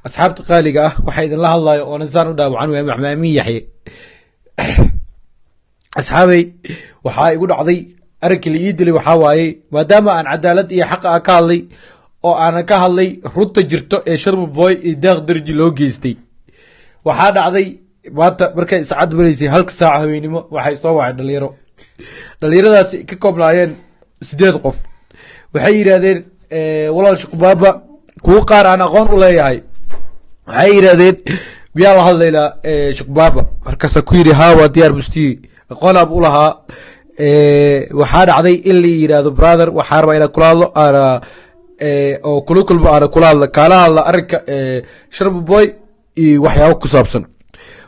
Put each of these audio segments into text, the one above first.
أصحاب قالقة وحيد الله الله ونزان وداب عنه محمامي يحيى أصحابي وحا يقول عضي أرك اللي يدلي وحاواي ما دام أن عدالة إيه حق أكالي أو أنا كهالي رد جرتو شرب بوي داغ درجي لو جيستي وحا عضي maanta markay saacad baraysay halka saac haweenimo waxay soo wacay dhalinyaradaasi ka koobnaayeen 8 qof waxay yiraahdeen walaal shaqbaaba kuwa qaar aan aqoon u leeyahay waxay yiraahdeen biya la hadlayna shaqbaaba markaas ku yiri haa waa diyaar busti aqoon ab u lahaa waxa dhacday in la yiraahdo brother waxa rabaa inaan kula hadlo ana oo kulkulba ana kula hadlo kala hadla arrinka sharb boy iyo waxyaabo ku saabsan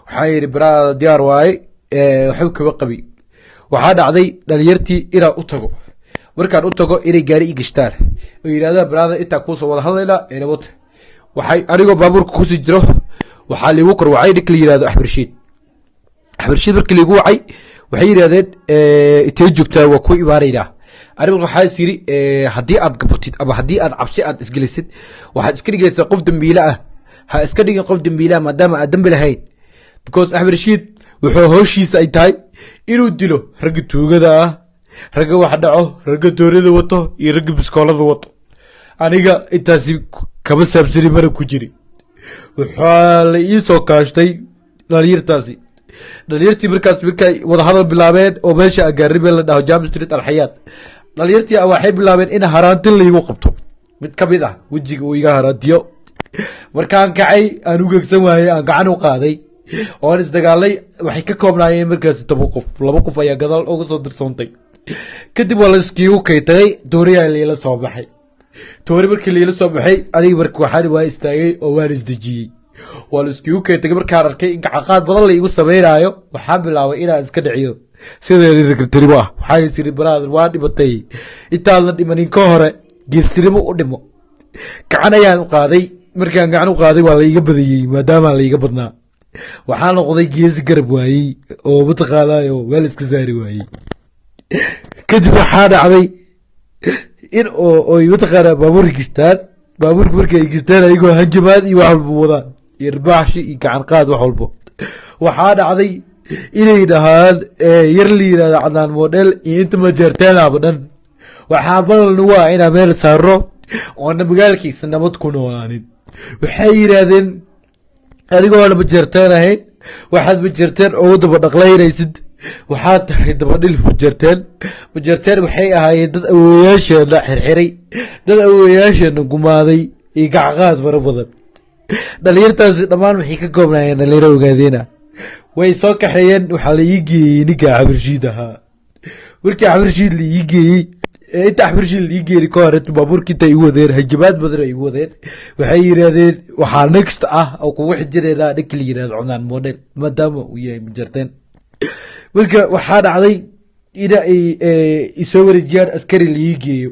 waxay brother diyaar waay wuxuu ka qabi waxa dhacday dhalinyartii inaa u tago markaan u tago inay gaari igishtaan oo yiraahdo brother inta ku soo wada hadlayna inabad waxay aniga baabuurka ku sii jiro waxa liigu kor wacay dhig la yiraahdo axbarshiid markii liigu wacay waxay yiraahdeen intee joogtaa waa ku ibaarayna anigu waxa siri hadii aad gabatid ama hadii aad cabsi aad isgelisid waxaad iska dhigaysaa qof dambiile ah ha iska dhigin qof dambiile maadaama aad dambi lahayn because Ahmed Rashid wuxuu howshiisa ay tahay inuu dilo rag tuugada ah rag wax dhaco rag doorida wato iyo rag biskoolada wato aniga intaasi kaba saabsani mar ku jiri waxa la ii soo kaashtay dhalinyartii markaas markay wada hadal bilaabeen oo meesha agaaribeen la dhaho Jam Street Al-Hayat dhalinyartii waxay bilaabeen in haraantin la igu qabto mid ka mid ah wajiga uu iga haraantiyo markaan kacay aan u gegsan waayay aan gacan u qaaday oo isdagaalay waxay ka koobnaayeen markaas 2 qof ayaa gadaal uga soo dirsoontay kadib waa la iskiigu kaytay dooriya leela soo baxay toori markii leela soo baxay aniga markii waxaan waa istaagay oo waan isdajiyay waa la iskiigu kaytay markaan arkay in gacaqaad badan la igu sameeynaayo waxaan bilaabay inaan iska dhiciyo sidii secretary waxaan isiri brother waa dhibatay intaan la dhimanin ka hore geestirimo u dhimo gacan ayaan u qaaday markaan gacan u qaaday waa la iga badiyay maadaama la iga badnaa waxaan noqday geesi garab waayay oo mataqaanayo weel iska saari waayay kadib waxaa dhacday in oo mataqaana baabuurka markay gistaan ayagoo hanjabaad iyo wax walba wadaan irbaaxshi iyo gacan qaad wax walba waxaa dhacday inay dhahaan yar la yiraahdo cadaan model iyo inta ma jeerteen abadan waxaa balan waa ina meel saaro oo magaalkiisa nabad ku noolaanin waxay yiraahdeen adigoo la bajarteen ahayn waxaad bajarteen oo daba dhaqlaynaysid waxaad tahay daba dhilf bajarteen waxay ahaayeen dad awooyaasheena xirxiray dad awooyaasheena gumaaday iyo gacqaad fara badan dhalinyartaasi dhammaan waxay ka koobnaayeen dhalinyaro ogaadeena way soo kaxeeyeen waxaa la ii geeyey ninka xabarshiid ahaa markii xabarshiid la ii geeyey inta xabarshiid la ii geeyey ka hor baabuurkii intay igu wadeen hajabaad badan ay igu wadeen waxay yiraahdeen waxaa next ah oo kugu xijireenaa ninka la yiraahdo cunaan model maadaama uu yahay majarteen marka waxaa dhacday ina ay isoo wareejiyaan askari la ii geeyo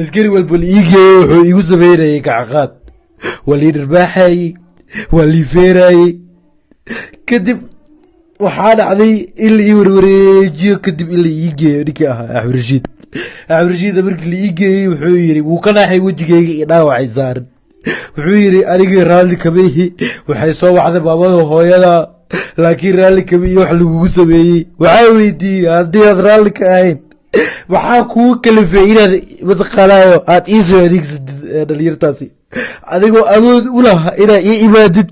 askari walba la ii geeyo wuxuu igu sameynayay gacaqaad waa lii dhirbaaxayey waa lii feerayey kadib waxaa dhacday in la ii warwareejiyo kadib in la ii geeyo ninkii ahaa Ahmed Rashid markii la ii geeyey wuxuu yiri wuu ka naaxay wajigayga iyo dhaawacay saaran wuxuu yiri aniga raalli kabihi waxay soo wacday baabada hooyada laakiin raalli kabihi wax lagu sameeyay waxa weydiiyay hadii aad raalli ka ahayn waxa ku kala fiicinaad mataqaanayo aad ii soo adeegsid dhalinyartaasi adigoo awood u lahaa inaad ii imaadid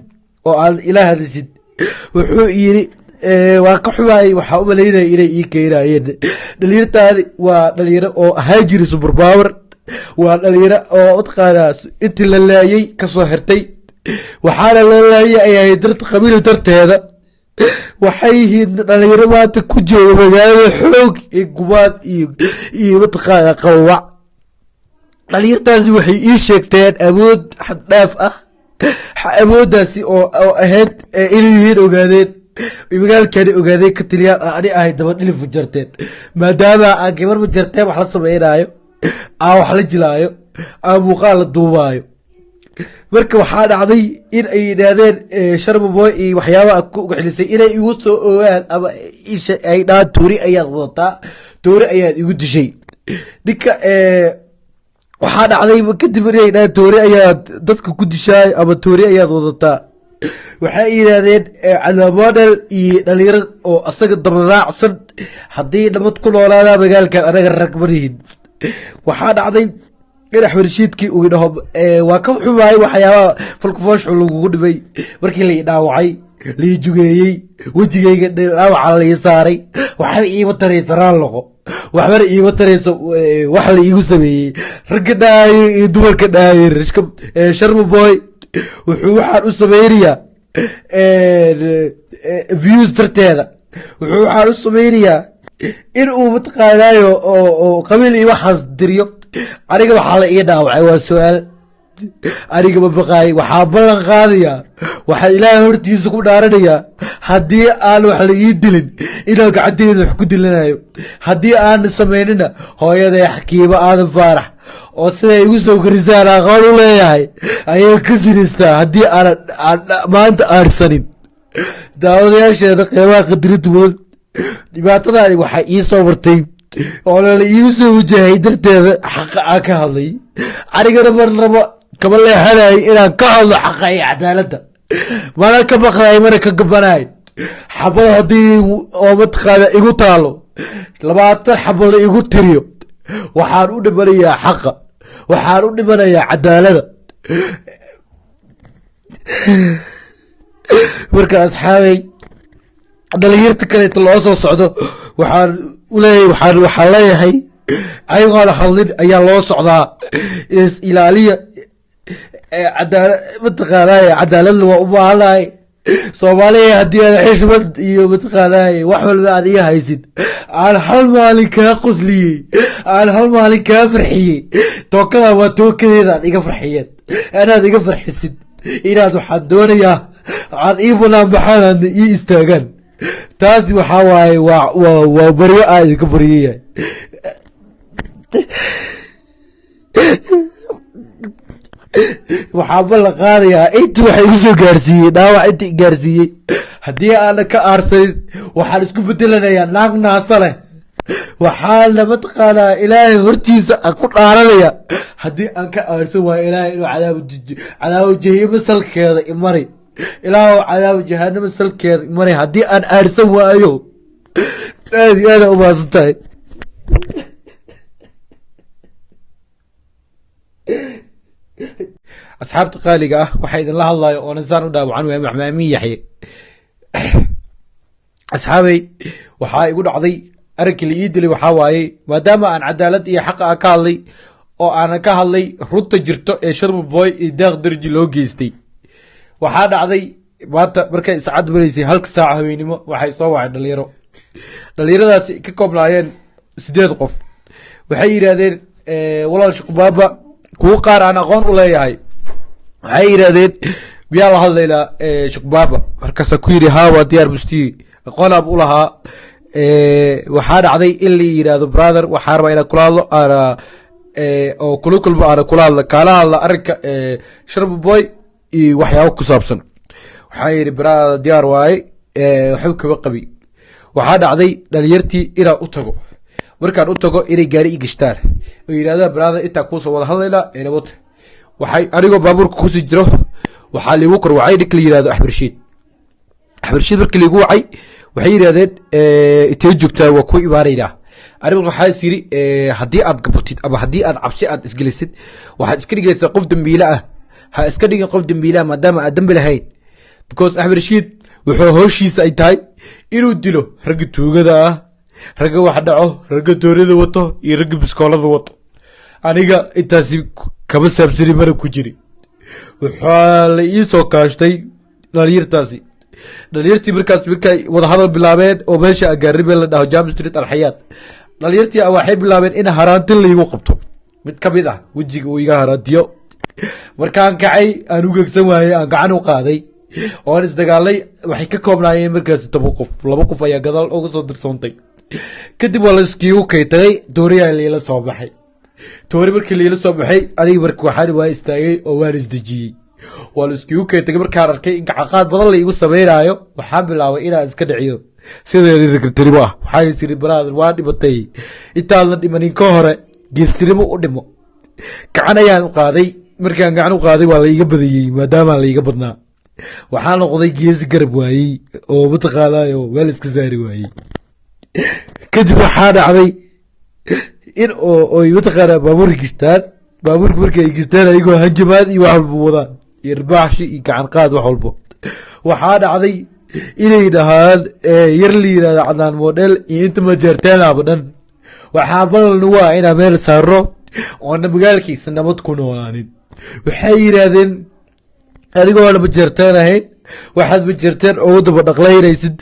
oo aad ilaa hadashid wuxuu yiri waa ka xumaay waxa u maleynay inay ii keenayeen dhalinyartaadi waa dhalinyaro oo haajiri super power waa dhalinyaro oo utqaanaas inta la laayay ka soo xirtay waxaana la laayay ay darta qabiil darteeda waxay yihiin dhalinyaro maanta ku jooga magaalada xoog iyo gubaad iyo mataqaana qawac dhalinyartaasi waxay ii sheegteen awood xad dhaaf ah awooddaasi oo ahayd inay yihiin ogaadeen magaalkani ogaadeen ka taliyaan ani ahay daba dhilif jarteen maadaama aan gabar ma jarteen wax la sameynaayo aan wax la jilaayo aan muuqaal la duubaayo marka waxaa dhacday in ay yidhaahdeen sharma boy iyo waxyaabaha ku xilisay inay igu soo ogaan ama ay dhahaan toori ayaad wadataa toori ayaad igu dishay ninka waxaa dhacday kadib inay dhahaan toori ayaad dadka ku dishaay ama toori ayaad wadataa. waxay yidhaahdeen calaamodel iyo dhalinyaro oo asaga dabaraacsan haddii nabad ku noolaadaa magaalkan anaga rag marihin. waxaa dhacday in axmed rashiidkii uu idhaho waa ka xumaayay waxyaabaha falkufooshu lagugu dhibay markii lai dhaawacay lai jugeeyey wejigayga dhaawaca lai saaray waxba iima taraysa raalloqo waxbana iima tarayso wax la iigu sameeyey ragga dhaayay iyo dumarka dhaayay sharma boy wuxuu waxaan u sameynayaa views darteeda wuxuu waxaan u sameynayaa in uu mataqaanaayo oo qabiil iyo waxaas diriyo. aniga waxaa la ii dhaawacay waa su-aal aniga ma baqaay waxaa ballan qaadayaa waxaa ilaahay hortiisa ku dhaaranayaa haddii aan wax la ii dilin inaan gacanteeda wax ku dilanayo haddii aan samaynina hooyaday xakiimo aadan faarax oo siday igu soo korisaan aqoon u leeyahay ayay ka sinistaa haddii aan maanta aarsanin. daawadayaasheeda qeybaha qadirinta mudan dhibaatadaani waxay ii soo martay oo lala iigu soo wajahay darteeda xaqa aan ka hadlay. anigana marnaba kama leexanay inaan ka hadlo xaqa iyo cadaaladda mana ka baqday mana ka gabanay. xabada haddii oo mataqaana igu taalo 20 xabada igu tiriyo waxaan u dhimanayaa xaqa waxaan u dhimanayaa cadaaladda. marka asxaabay dhalinyarta kaleeto loo soo socdo waxaan leeyahay ayagoona hadlin ayaa loo socdaa is ilaaliya mataqaanaaye cadaaladna waa u baahanahay. soomaaliya haddii aan xishmad iyo mataqaanaaye wax walba aad iga haysid aan hal maalin kaa qosliyey aan hal maalin kaa farxiyey tookada waa tookadeeda aad iga farxiyeen inaad iga farxisid inaad waxaan doonayaa aad ii banaan baxaan ii istaagaan. taasi waxaa waaye waa baryo aa idinka baryayahay. waxaa ballan qaadayaa inta waxa igu soo gaarsiiyey dhaawac inta gaarsiiyey haddii aana ka aarsanin waxaan isku bedelanayaa naag naasa leh. waxaana mataqaanaa ilaahay hortiisa aan ku dhaaranaya haddii aan ka aarsan waayo ilaahay inuu cadaabo jahima salkeeda imari ilaahu cadaabo jahanama salkeeda imari haddii aan aarsan waayo. aad iyo aada umaasan tahay. asxaabta qaaliga ah waxaa idinla hadlayo oo nasaan u dhaawacan waa maxmaamin yaxye. asxaabay waxaa igu dhacday arrinkii la ii dilay waxaa waaye maadaama aan cadaalad iyo xaqa aan ka hadlay oo aanan ka hadlay runta jirto ee sharma boy iyo daaq darji loo geystay. waxaa dhacday maanta markay saacad maraysay 1 saac haweenimo waxay soo wacay dhalinyaradaasi ka koobnaayeen 8 qof. waxay yidhaahdeen walaal shuqbaaba kuwa qaar aan aqoon u leeyahay waxay yidhaahdeen miyaa la hadlaynaa shuqbaaba markaasa ku yidhi haa waa diyaar mustii aqoon aab u lahaa. waxaa dhacday in la yidhaahdo brother waxaa rabaa inaan kula hadlo aana oo kula kulmo aana kula hadla kaala hadla arrinka sharma boy iyo waxyaabo ku saabsan. waxaa yidhi brother diyaar waaye waxba kaba qabi. waxaa dhacday dhalinyartii inaan u tago markaan u tago inay gaari i gashtaan oo yidhahdaan brother intaa kuusoo wada hadlaynaa nabad. waxay anigoo baabuurka kusii jiro waxaa liigu kor wacay ninka la yidhahdo axmed rashiid markii liigu wacay waxay yidhahdeen intee joogtaa waa ku imaanaynaa. anigu waxaa is yidhi haddii aad gabatid ama haddii aad cabsi aad isgelisid waxaad iska dhigaysaa qof dambiile ah. ha iska dhigin qof dambiile ah maadaama aad dambi lahayn because axmed rashiid wuxuu howshiisa ay tahay inuu dilo ragga tuugada ah ragga wax dhaco ragga doorada wato iyo ragga biskoolada wato. aniga intaasi kama saabsani mana ku jiri. waxaa la ii soo kaashtay dhalinyartii markaas markay wadahadal bilaabeen oo meesha agaaribe la dhaho James Street alxayaat. dhalinyartii waxay bilaabeen in haraantin laygu qabto mid ka mid ah wejiga uu iga haraantiyo. markaan kacay aan u gegsan waayey aan gacan u qaaday oon isdagaalay. waxay ka koobnaayeen markaas 10 qof 2 qof ayaa gadaal uga soo dirsoontay. kadib waa la iskiigu kaytay dooriyaa leela soo baxay. toori markii leela soo baxay aniga markii waxaan waa istaagay oo waan isdajiyey. waa la iskiigu kaytay markaan arkay in gacaqaad badan la igu sameynaayo waxaan bilaabay inaan iska dhiciyo sideedii ragtirimo ah. waxaan isiri brother waa dhimatay intaan la dhimanin ka hore geestirimo u dhimo gacan ayaan u qaaday markaan gacan u qaaday waa la iga badiyey maadaama la iga badnaa waxaa noqday geesi garab waayey oo mataqaanaayo meel iska saari waayey kadib waxaa dhacday in oy mataqaanaa baabuurka gishtaan baabuurka marka ay gishtaan ayagoo hanjamaad iyo wax walba wadaan iyo irbaaxshi iyo gacan qaad wax walba waxaa dhacday inay dhahaan yar la yidhahdo cadaan model iyo inta majeerteenaaba dhan waxaa ballan waa inaa meel saaro oona magaalkiisa nabad ku noolaanin waxay yidhaahdeen adigoo na majeerteen ahayn waxaad majeerteen ugu daba dhaqlaynaysid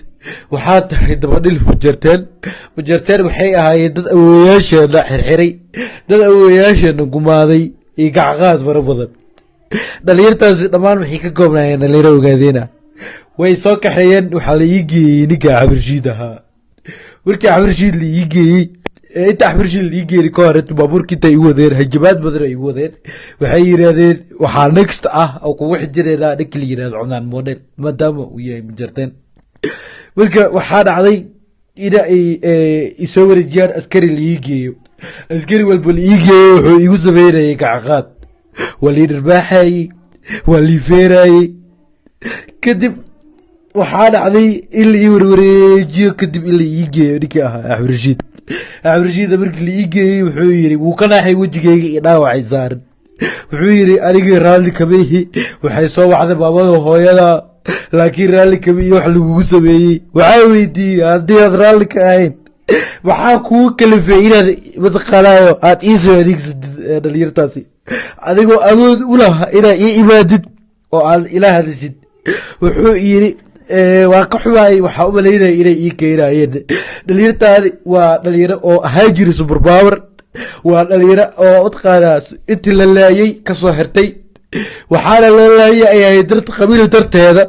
waxaad tahay dabadhilif majeerteen waxay ahaayeen dad awooyaasheena xirxiray dad awooyaasheena gumaaday iyo gacqaad fara badan dhalinyartaasi dhammaan waxay ka koobnaayeen dhalinyaro ogaadeena way soo kaxeeyeen waxaa la ii geeyey ninka xabirshiid ahaa markii xabirshiid la ii geeyey inta xabirshiid la ii geeyey ka hore baabuurka inta igu wadeen hajabaad badan ay igu wadeen waxay yidhaahdeen waxaa next ah oo kugu xijireynaa ninka la yidhahdo cunaan model maadaama uu yahay majarteen marka waxaa dhacday in ay isoo wareejiyaan askari la ii geeyo askari walba la ii geeyo wuxuu igu sameynayay gacaqaad waa lii dhirbaaxayey waa lii feerayey kadib waxaa dhacday in la ii warwareejiyo kadib in la ii geeyo ninkii ahaa axmed rashiid markii la ii geeyey wuxuu yidhi wuu ka naaxay wejigayga iyo dhaawacay saaran wuxuu yidhi anigii raalli kama ihi waxay soo wacday maamada hooyada laakiin raalli kama iyo wax lagugu sameeyey waxaa weydiiyey haddii aad raalli ka ahayn maxaa kugu kalifay inaad mataqaanaayo aad ii soo adeegsatid dhalinyartaasi adigoo awood u laha inaad ii imaadid oo aad ila hadashid wuxuu yidhi waa ka xumaayay waxaa u malaynaya inay ii keenayeen dhalinyartaani waa dhalinyaro oo ahaa jiri superpower waa dhalinyaro oo mataqaanaa intii la laayay kasoo xirtay waxaana la laayay ay ahayd darta qabiil darteeda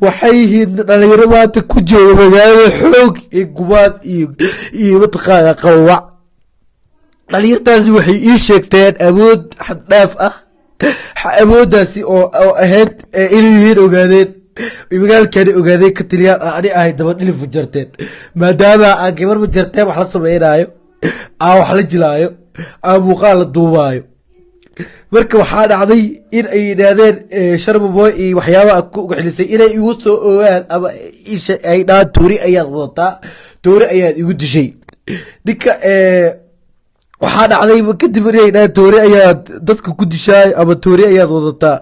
waxay yihiin dhalinyaro maanta ku jooga magaalada xoog iyo gubaad iyo mataqaanaa qawac dhalinyartaasi waxay ii sheegteen awood xad dhaaf ah awooddaasi oo ahayd inay yihiin ogaadeen magaalkani ogaadeen ka tiliyaan ani ahay dabadhilif majarteen maadaama aan gabar majarteen wax la sameynaayo aan wax la jilaayo aan muuqaal la duubaayo marka waxaa dhacday in ay yidhaahdeen sharmaboy iyo waxyaabaha ku xilisay inay igu soo ogaan ama ay dhahaan toori ayaad wadataa toori ayaad igu dishay ninka waxaa dhacday kadib inay dhahaan toori ayaad dadka ku dishaay ama toori ayaad wadataa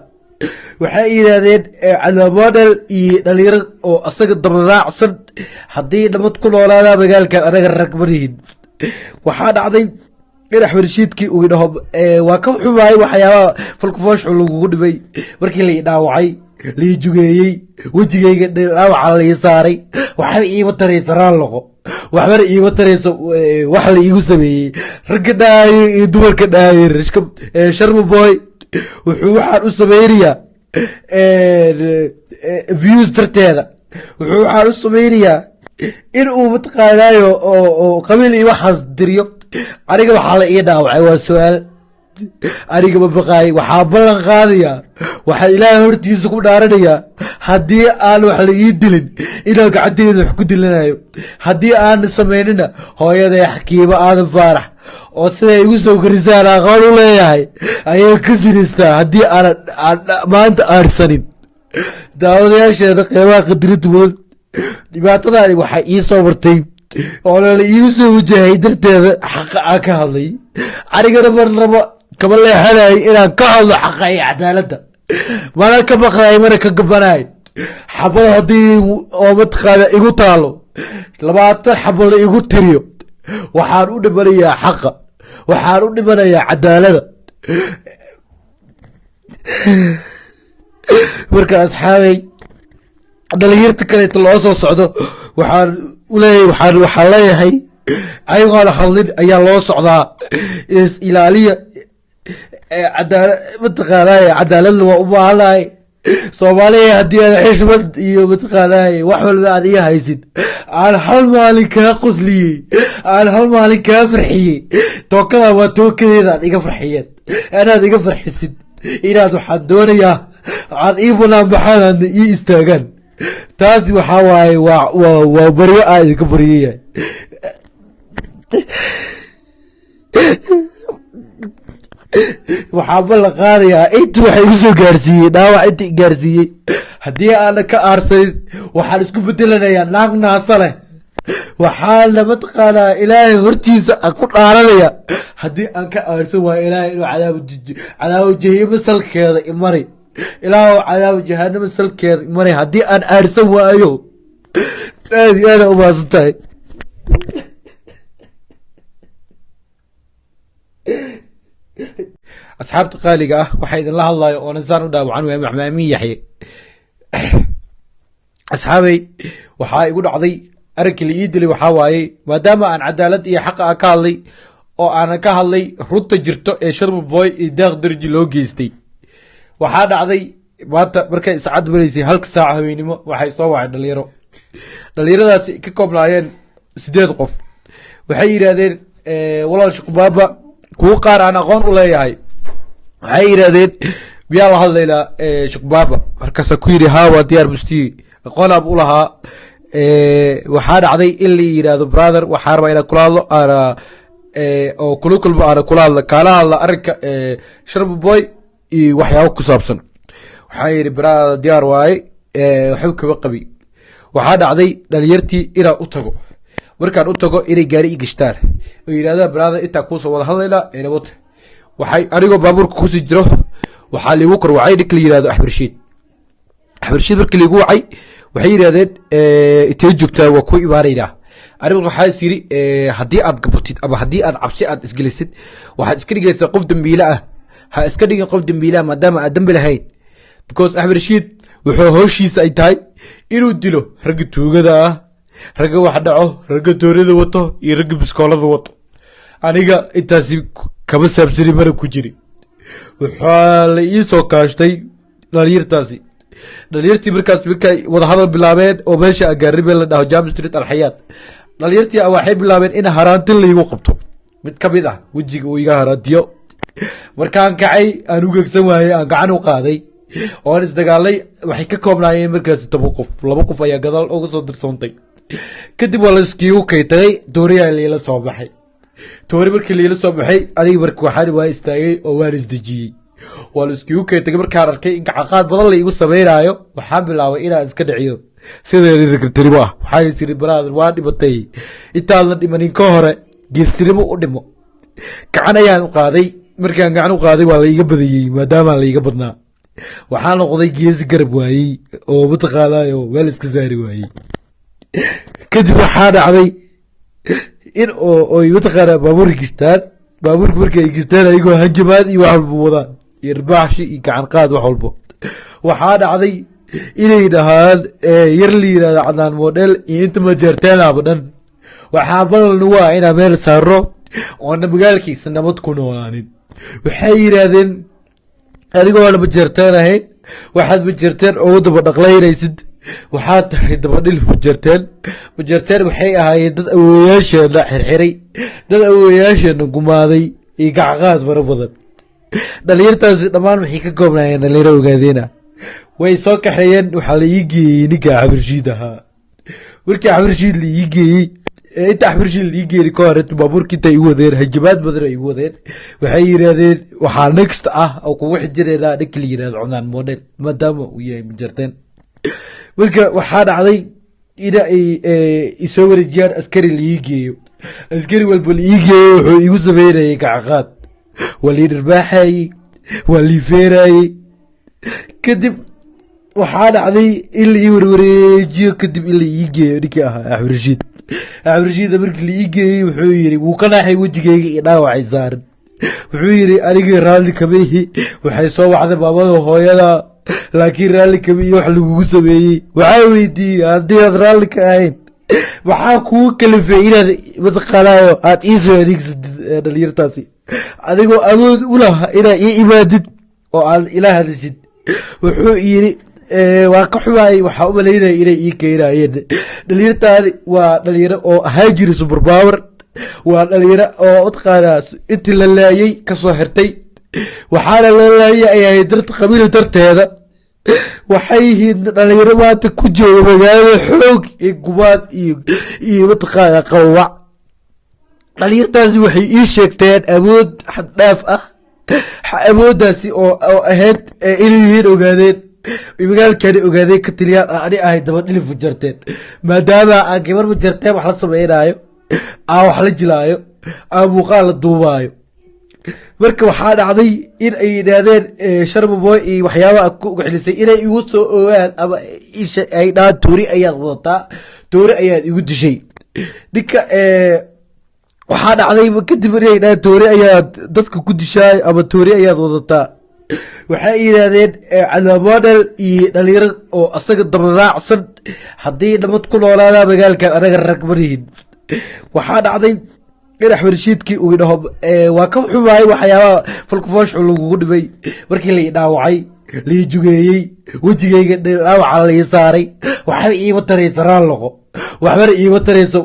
waxay yidhaahdeen cadaamodel iyo dhalinyaro oo asaga dabaraacsan haddii nabad ku noolaadaa magaalkan anaga rag marihin waxaa dhacday in axmed rashiidkii uu idhaho waa ka xumaayay waxyaabaha falkufooshu lagugu dhibay markii lai dhaawacay lai jugeeyey wejigayga dhaawaca lai saaray waxba iima taraysa raalloqo waxbana iima tarayso wax la iigu sameeyey ragga dhaayay iyo dumarka dhaayay sharmaboy wuxuu waxaan u sameynayaa views darteeda wuxuu waxaan u sameynayaa in uu mataqaanaayo oo qabiil iyo waxaas diriyo aniga waxaa la ii dhaawacay waa su-aal aniga ma baqaay waxaa ballan qaadayaa waxaan ilaahay hortiisa ku dhaaranayaa haddii aan wax la ii dilin inaan gacanteeda wax ku dilanayo haddii aan samaynina hooyaday xakiimo aadan faarax oo siday igu soo korisaan aqoon u leeyahay ayaan ka sinaystaa haddii aan maanta aarsanin daawadayaasheeda qeybaha qadirinta mudan dhibaatadaani waxay ii soo martay oo la iigu soo wajahay darteeda xaqa aan ka hadlay anigana marnaba kama leexanay inaan ka hadlo xaqa iyo cadaaladda mana ka baqaay mana ka gabanaay xabada haddii oo mataqaana igu taalo 20 xabo la igu tiriyo waxaan u dhimanayaa xaqa waxaan u dhimanayaa cadaaladda marka asxaabay dhalinyarta kaleeto loo soo socdo waxaan u leeyahay waxaan leeyahay ayagoon hadlin ayaa loo socdaa is ilaaliya cadaalad mataqaanaa cadaaladna waa u baahanahay soomaaliya haddii aan xishmad iyo mataqaanaa wax walba aad iga haysid aan hal maalin kaa qosliyey aan hal maalin kaa farxiyey tookada waa tookadeeda aad iga farxiyeen anaad iga farxisid inaad waxaan doonayaa aad ii banaan baxaan ii istaagaan taasi waxaa waaye waa baryo aa idinka baryayahay waxaaba la qaadayaa inta waxay igu soo gaarsiiyey dhaawac inta i gaarsiiyey haddii aana ka aarsanin waxaan isku bedelanayaa naag naasa leh waxaana mataqaanaa ilaahay hortiisa aan ku dhaaranaya haddii aan ka aarsan waayo ilaahay inuu cadaabo jahima salkeeda imari ilaahu cadaabo jahanama salkeeda imari haddii aan aarsan waayo aad iyo aada umaasan tahay asxaabta qaaliga ah waxaa idinla hadlayo oo nasaan u dhaawacan waaya maxmaamin yaxye asxaabay waxaa igu dhacday arrinkii la ii dilay waxaa waaye maadaama aan cadaalad iyo xaqa ah ka hadlay oo aanan ka hadlay runta jirto ee sharma boy iyo daaq darji loo geystay waxaa dhacday maanta markay iscad maraysay halka saaca haweenimo waxay soo wacay dhalinyaradaasi ka koobnaayeen 8 qof waxay yidhaahdeen walaal shuqbaaba kuwo qaar aan aqoon u leeyahay waxay yidhaahdeen miyaa la hadlaynaa shuqbaaba markaasa ku yidhi haa waa diyaar bustii aqoon aab u lahaa waxaa dhacday in la yidhaahdo brother waxaa rabaa inaan kula hadlo aana oo kula kulmo aana kula hadla kaala hadla arrinka sharma boy iyo waxyaabo ku saabsan waxaa yidhi brother diyaar waaye waxba kaba qabi waxaa dhacday dhalinyartii inaan u tago markaan u tago inay gaari i gashtaan oo yidhahdaan brother intaa kuusoo wada hadlaynaa nabad waxay anigoo baabuurka kusii jiro waxaa liigu kor wacay ninka la yidhahdo axbarshiid markii liigu wacay waxay yidhahdeen intee joogtaa waa ku imaanaynaa aniga waxaa is yidhi haddii aad gabatid ama haddii aad cabsi aad isgelisid waxaad iska dhigaysaa qof dambiile ah ha iska dhigin qof dambiile ah maadaama aad dambi lahayn because axbarshiid wuxuu howshiisa ay tahay inuu dilo ragga tuugada ah ragga wax dhaco ragga doonada wato iyo ragga biskoolada wato aniga intaasi kama saabsani mana ku jiri waxaa la ii soo kaashtay dhalinyartii markaas markay wadahadal bilaabeen oo meesha agaaribe la dhaho Jam Street Alxayaat dhalinyartii waxay bilaabeen in haraantin laygu qabto mid ka mid ah wejiga uu iga haraantiyo markaan kacay aan u gegsan waayay aan gacan u qaaday oo isdagaalay waxay ka koobnaayeen markaas 10 qof 2 qof ayaa gadaal uga soo dirsoontay kadib waa la iskiigu kaytay tooriyaa leela soo baxay toori markii leela soo baxay aniga markii waxaan waa istaagay oo waan isdajiyay waa la iskiigu kaytay markaan arkay in gacaqaad badan la igu sameeyaayo waxaan bilaabay inaan iska dhiciyo sidii ragtirimo ah waxaan isiri brother waa dhibatay intaan la dhimanin ka hore geestirimo u dhimo gacan ayaan u qaaday markaan gacan u qaaday waa la iga badiyay maadaama la iga badnaa waxaan noqday geesi garab waayey oo mataqaanaayo meel iska saari waayey kadib waxaa dhacday in oo mataqaanaa baabuurka markay gistaan ayagoo hanjamaad iyo wax walba wadaan iyo irbaaxshi iyo gacan qaad wax walbo waxaa dhacday inay dhahaan yar la yidhahdo cadnaan model iyo inta majeerteenaaba dhan waxaa balalna waa inaa meel saaro oona magaalkiisa nabad ku noolaanin waxay yidhaahdeen adigoona majeerteen ahayn waxaad majeerteen oo daba dhaqlaynaysid waxaa tahay dabadhilif majeerteen waxay ahaayeen dad awooyaasheena xirxiray dad awooyaasheena gumaaday iyo gacqaad fara badan dhalinyartaasi dhammaan waxay ka koobnaayeen dhalinyaro ogaadeena way soo kaxeeyeen waxaa la ii geeyey ninka axbarshiid ahaa markii axbarshiid la ii geeyey inta axbarshiid la ii geeyey ka hore baabuurkii intay igu wadeen hajabaad badan ay igu wadeen waxay yidhaahdeen waxaa next ah oo kugu xijireynaa ninka la yidhahdo cunaan model maadaama uu yahay majeerteen marka waxaa dhacday ina ay isoo wareejiyaan askari la ii geeyo askari walba la ii geeyo wuxuu igu sameynayay gacaqaad waa lii dhirbaaxayey waa lii feerayey kadib waxaa dhacday in la ii warwareejiyo kadib in la ii geeyo ninkii ahaa axbarshiida markii la ii geeyey wuxuu yidhi wuu ka naaxay wejigayga iyo dhaawacay saaran wuxuu yidhi anigii raalli kama ihi waxay soo wacday maamada hooyada laakiin raalli kama iyo wax lagugu sameeyey waxaa weydiiyey haddii aad raalli ka ahayn maxaa kugu kalifay inaad mataqaanaayo aad ii soo adeegsatid dhalinyartaasi adigoo awood u laha inaad ii imaadid oo aad ila hadashid wuxuu yidhi waa ka xumaayay waxaa u malaynaya inay ii keenaayeen dhalinyartaani waa dhalinyaro oo ahaa jiri superpower waa dhalinyaro oo mataqaanaa intii la laayay kasoo xirtay waxaana la laayay ay ahayd darta qabiil darteeda waxay yihiin dhalinyaro maanta ku jooga magaalada xoog iyo gumaad iyo mataqaanaa qawac dhalinyartaasi waxay ii sheegteen awood xad dhaaf ah awooddaasi oo ahayd inay yihiin ogaadeen magaalkani ogaadeen ka taliyaan ani ahay daba dhilif jarteen maadaama aan gabar jarteen wax la sameynaayo aan wax la jilaayo aan muuqaal la duubaayo marka waxaa dhacday in ay yidhaahdeen Sharma Boy iyo waxyaabaha ku xelisay inay igu soo ogaan ama isha ay dhaan tuuri ayaad wadataa tuuri ayaad igu dishay ninka waxaa dhacday kadib inay dhaan tuuri ayaad dadka ku dishay ama tuuri ayaad wadataa waxay yidhaahdeen calaamodel iyo dhalinyaro oo asaga dabaraacsan haddii nabad ku noolaadaa magaalkan anaga rag marihin waxaa dhacday in Axmed Rashiidkii uu dhaho waa ka xumaay waxyaabaha falkufoosh lagu dhibay markii la dhaawacay la jugeeyay wajigayga dhaawaca la saaray waxa iiga taraysa raaloqo waxba iiga taraysa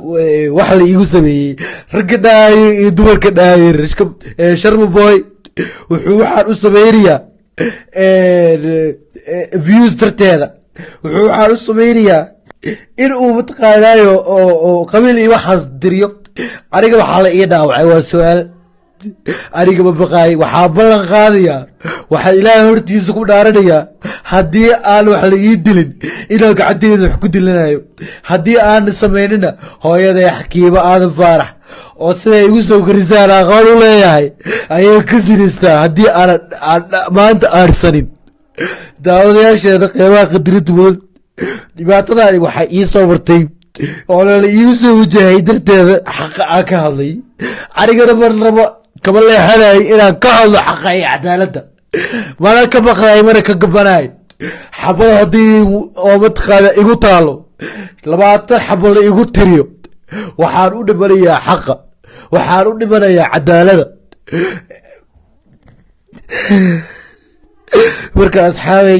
wax la iigu sameeyay rag dhaay iyo dumarka dhaay Sharma Boy wuxuu waxaan u sameeyay views darteeda wuxuu waxaan u sameeyay in uu mataqaanayo oo qabiil iyo waxaas diriyo aniga waxaa la ii dhaawacay waa su'aal aniga ma baqaay waxaa ballan qaadaya waxaa ilaahay hortiisa ku dhaaranaya haddii aan wax la ii dilin inaan gacanteeda wax ku dilanayo haddii aan samaynina hooyaday Xakiiba Aadan Faarax oo siday igu soo garisaan aqoon u leeyahay ayay ka sinistaa haddii aan maanta aarsanin daawadayaasheeda qeybaha qadirinta mudan dhibaatadaani waxay ii soo martay oo la iigu soo wajahay darteeda xaqa aan ka hadlay anigana marnaba kama leexanay inaan ka hadlo xaqa iyo cadaaladda mana ka baqaay mana ka gabanay xabada haddii oo mataqaana igu taalo 20 xabo la igu tiriyo waxaan u dhimanayaa xaqa waxaan u dhimanayaa cadaaladda marka asxaabay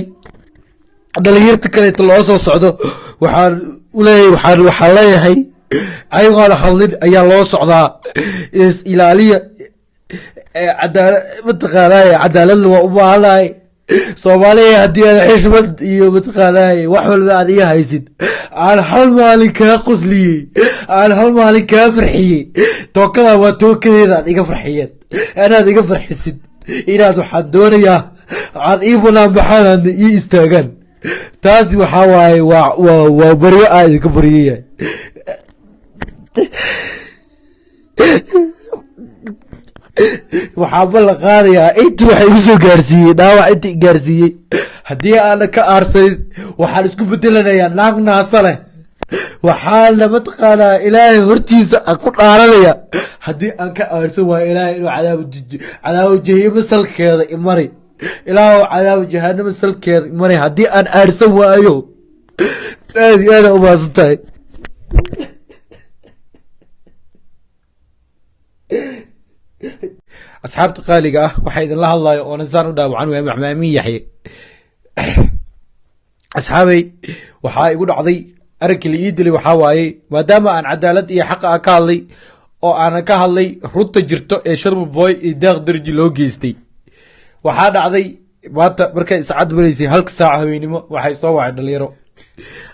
dhalinyarta kale loo soo socdo waxaan u leeyahay waxaan leeyahay ayagoon hadlin ayaa loo socdaa is ilaaliya cadaalad mataqaanaa cadaaladna waa u baahanahay Soomaaliya haddii aad xishmad iyo mataqaanaa wax walba aad iga haysid aan hal maalin kaa qosliyey aan hal maalin kaa farxiyey tookada waa tookadeeda aad iga farxiyeen anaad iga farxisid inaad waxaan doonayaa aad ii banaan baxaan ii istaagaan taasi waxaa waaye waa baryo aad idinka baryayahay waxaa ballan qaadayaa intii waxay igu soo gaarsiiyey dhaawac intii gaarsiiyey haddii aana ka aarsanin waxaan isku bedelanayaa naag naasa leh waxaana mataqaanaa ilaahay hortiisa aan ku dhaaranaya haddii aan ka aarsan waayo ilaahay inuu cadaabo jahannama salkeeda imari ilaahu cadaabo jahannama salkeeda imari haddii aan aarsan waayo aad iyo aad u maasan tahay asxaabta qaaliga ah waxaa idinla hadlayo oo nasaan u dhaawacan waa maxmaamin yaxye asxaabay waxaa igu dhacday arinkii la ii dilay waxaa waaye maadaama aan cadaalad iyo xaqa aan ka hadlay oo aanan ka hadlay runta jirto ee Sharma Boy iyo Deeq Darji loo geystay waxaa dhacday maanta markay iscad baraysay halka saac habeenimo waxay soo wacay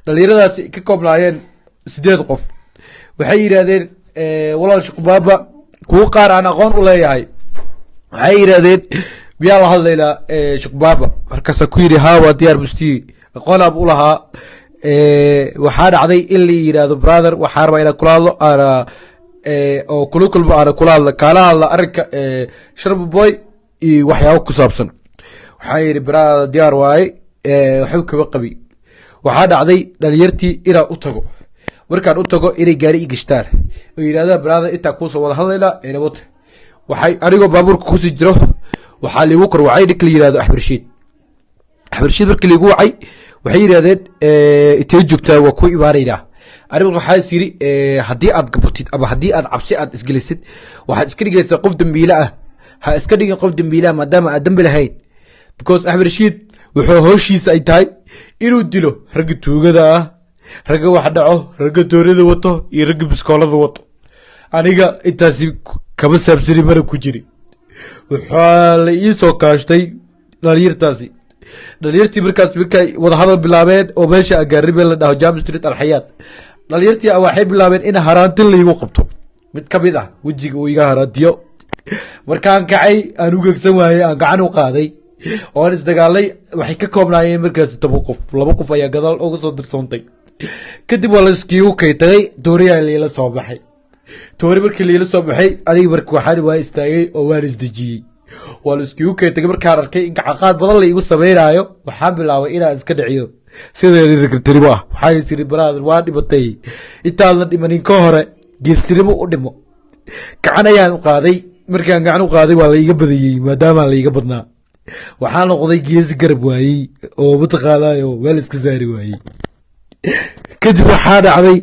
dhalinyaradaasi ka koobnaayeen 8 qof waxay yiraahdeen walaal Shaqbaaba kuwa qaar aan aqoon u leeyahay waxay yiraahdeen biyaa la hadlaynaa Shaqbaaba markaas ku yiri haa waa diyaar bustii aqoon aad u lahaa waxaa dhacday in la yiraahdo brother waxaa rabaa inaan kula hadlo ana oo kulkulba ana kula hadlo kala hadla arinka Sharma Boy iyo waxyaabo ku saabsan waxaa yiri brother diyaar waay waxuu kaba qabi waxaa dhacday dhalinyartii inaan u tago markaan u tago inay gaari i gashtaan oo yiraahdaan brother inta ku soo wada hadlayna nabad waxay anigoo baabuurka ku sii jiro waxaa liigu kor wacay dhig la yiraahdo Axmed Rashiid markii liigu wacay waxay yiraahdeen intee joogtaa waa ku imaanayna anigu waxaa siri haddii aad gabatid ama haddii aad cabsi aad isgelisid waxaad iska dhigaysaa qof dambiile ah ha iska dhigin qof dambiile ah maadaama aad dambi lahayn because Axmed Rashiid wuxuu howshiisa ay tahay inuu dilo ragga tuugada ah ragga wax dhaco ragga doorada wato iyo ragga biskoolada wato aniga intaasi kama saabsani mara ku jiri waxaa la ii soo kaashtay dhalinyartii markaas markay wada hadal bilaabeen oo meesha agaaribe la dhaho James Street Alxayaat dhalinyartii waxay bilaabeen in haraantin la igu qabto mid ka mid ah wajiga uu iga haraantiyo markaan kacay aan u gegsan waayey aan gacan u qaaday oon isdagaalay waxay ka koobnaayeen markaasi 10 qof 2 qof ayaa gadaal uga soo dirsoontay kadib waa la iskiigu kaytay tooriyaa leela soo baxay toori markii leela soo baxay aniga markii waxaan waa istaagay oo waan isdajiyay waa la iskiigu kaytay markaan arkay in gacaqaad badan la igu sameynaayo waxaan bilaabay inaan iska dhiciyo sidii ragtirimo ah waxaan isiri brother waa dhibatay intaan la dhimanin ka hore geestirimo u dhimo gacan ayaan u qaaday markaan gacan u qaaday waa la iga badiyay maadaama la iga badnaa waxaan noqday geesi garab waayey oo mataqaanaayo meel iska saari waayey kadib waxaa dhacday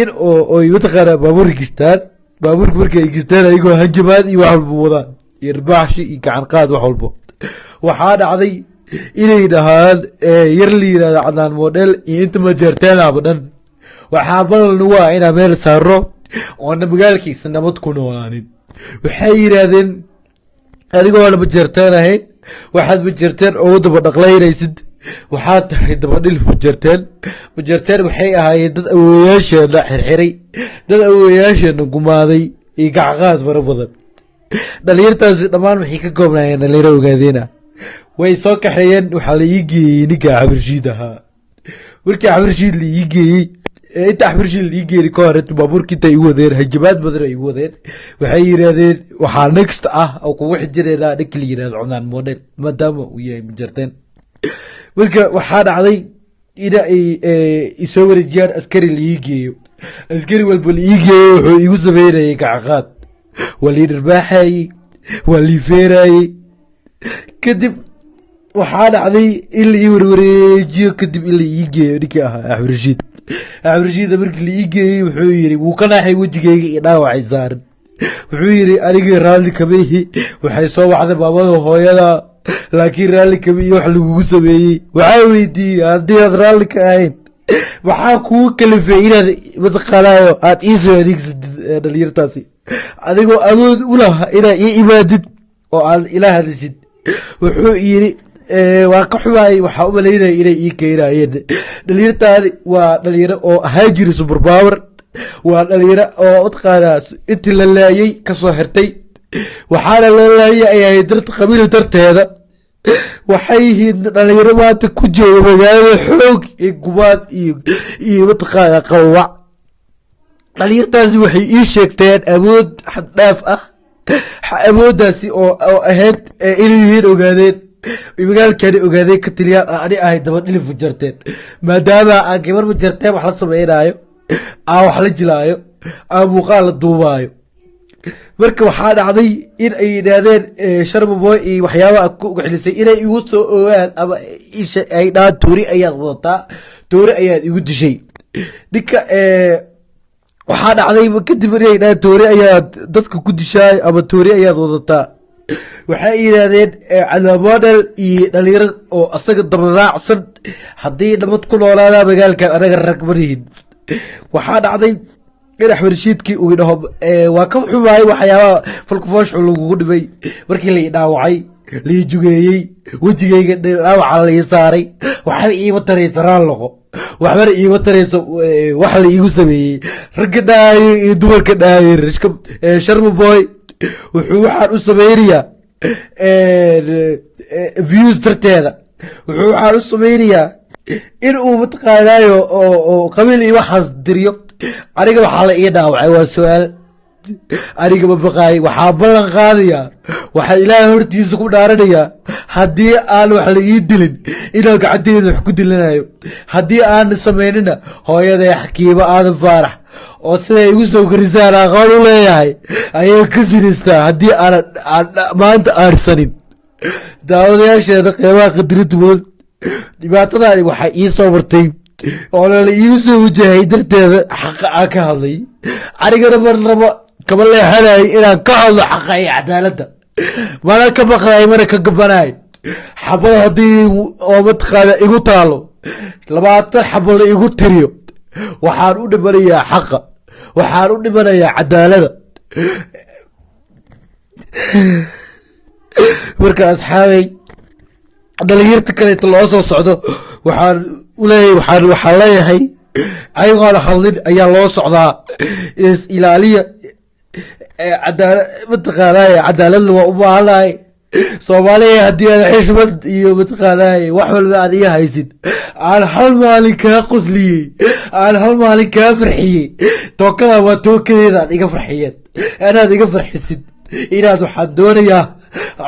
in oo mataqaanaa baabuur gistaan baabuurka markii ay gistaan ayagoo hanjabaad iyo wax walba wadaan iyo irbaaxshi iyo gacan qaad wax walba waxaa dhacday inay dhahaan yar la yidhahdo cadnaan model iyo inta majeerteenaaba dhan waxaa balan waa inaa meel saaro oona magaalkiisa nabad ku noolaanin waxay yidhaahdeen adigoo la majeerteen ahayn waxaad majeerteen oo daba dhaqlaynaysid waxaad tahay daba dhilif majeerteen waxay ahaayeen dad awooyaasheena xirxiray dad awooyaasheena gumaaday iyo gacqaad fara badan dhalinyartaasi dhammaan waxay ka koobnaayeen dhalinyaro ogaadeena way soo kaxeeyeen waxaa la ii geeyey ninka xabirshiid ahaa markii xabirshiid la ii geeyey inta xabirshiid la ii geeyey ka hore baabuurkii inta igu wadeen hajabaad badan ay igu wadeen waxay yidhaahdeen waxaa next ah oo kugu xijireynaa ninka la yidhahdo cunaan model maadaama uu yahay majarteen marka waxaa dhacday ina ay isoo wareejiyaan askari la ii geeyo askari walba la ii geeyo wuxuu igu sameynayay gacaqaad waa lii dhirbaaxayey waa lii feerayey kadib waxaa dhacday in la ii warwareejiyo kadib in la ii geeyo ninkii ahaa axmed rashiida markii la ii geeyey wuxuu yidhi wuu ka naaxay wejigayga iyo dhaawacay saaran wuxuu yidhi anigii raalli kama ihi waxay soo wacday maamada hooyada laakiin raalli kama iyo wax lagugu sameeyey waxaa weydiiyey haddii aad raalli ka ahayn maxaa kugu kalifay inaad mataqaanaayo aad ii soo adeegsatid dhalinyartaasi adigoo awood u laha inaad ii imaadid oo aad ila hadlisid wuxuu yidhi waa ka xumaayay waxaa u malaynaya inay ii keenaayeen dhalinyartaani waa dhalinyaro oo ahaan jiri super power waa dhalinyaro oo mataqaanaa intii la laayay kasoo xirtay waxaana la laayay ay ahayd darta qabiil darteeda waxay yihiin dhalinyaro maanta ku jooga magaalada xoog iyo gubaad iyo mataqaanaa qawac dhalinyartaasi waxay ii sheegteen awood xad dhaaf ah awooddaasi oo ahayd inay yihiin ogaadeen magaalkani ogaadeen ka tiliyaan ani ahay daba dhilif majarteen maadaama aan gabar majarteen wax la sameynaayo aan wax la jilaayo aan muuqaal la duubaayo marka waxaa dhacday in ay yidhaahdeen sharmaboy iyo waxyaabaha ku ugaxlisay inay igu soo ogaan ama ay dhahaan toori ayaad wadataa toori ayaad igu dishay ninka waxaa dhacday kadib inay dhahaan toori ayaad dadka ku dishaay ama toori ayaad wadataa waxay yidhaahdeen cadnaan model iyo dhalinyaro oo asaga dabaraacsan haddii nabad ku noolaadaa magaalkan anaga rag marihin waxaa dhacday in axmed rashiidkii uu idhaho waa ka xumaayay waxyaabaha falkufooshu lagugu dhibay markii la dhaawacay lai jugeeyey wejigayga dhaawaca lai saaray waxba iima taraysa raalloqo waxbana iima tarayso wax la iigu sameeyey ragga dhaayo iyo dumarka dhaayo sharmaboy wuxuu waxaan u sameynayaa views darteeda wuxuu waxaan u sameynayaa in uu mataqaanaayo oo qabiil iyo waxaas diriyo aniga waxaa la ii dhaawacay waa su-aal aniga ma baqaay waxaa ballan qaadayaa waxaa ilaahay hortiisa ku dhaaranayaa haddii aan wax la ii dilin inaan gacanteeda wax ku dilanayo haddii aan samaynina hooyaday xakiimo aadan faarax oo siday igu soo korisaan aqoon u leeyahay ayay ka sinistaa haddii aan maanta aarsanin daawadayaasheena qeybaha qadirinta mudan dhibaatadaani waxay ii soo martay oo lala iigu soo wajahay darteeda xaqa aan ka hadlay anigana marnaba kama leexanay inaan ka hadlo xaqa iyo cadaaladda mana ka baqday mana ka gabanay xabada haddii oo mataqaana igu taalo 20 xabo la igu tiriyo waxaan u dhimanayaa xaqa waxaan u dhimanayaa cadaaladda marka asxaabay dhalinyarta kaleeto loo soo socdo waxaan leeyahay ayagoona hadlin ayaa loo socdaa is ilaaliya عدالة متقالاي عدالة وأبوها Soomaaliya haddii aan xishmad iyo mataqaanaa wax walba aad iga haysid aan hal maalin kaa qosliyey aan hal maalin kaa farxiyey tookada waa tookadeeda aad iga farxiyeen inaad iga farxisid inaad waxaan doonayaa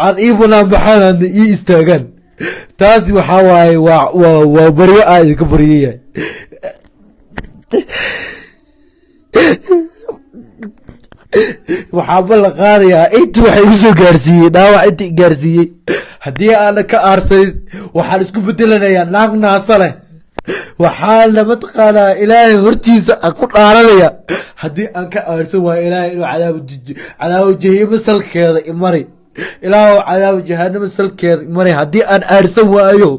aad ii banaan baxaan ii istaagaan taasi waxaa waaye waa baryo aad idinka baryayahay waxaa ballan qaadayaa intii waxay igu soo gaarsiiyey dhaawac intii gaarsiiyey haddii aanan ka aarsanin waxaan isku bedelanayaa naag naasa leh waxaana mataqaanaa ilaahay hortiisa aan ku dhaaranaya haddii aan ka aarsan waayo ilaahay inuu cadaabo jahannamo salkeeda imari ilaahu cadaabo jahannamo salkeeda imari haddii aan aarsan waayo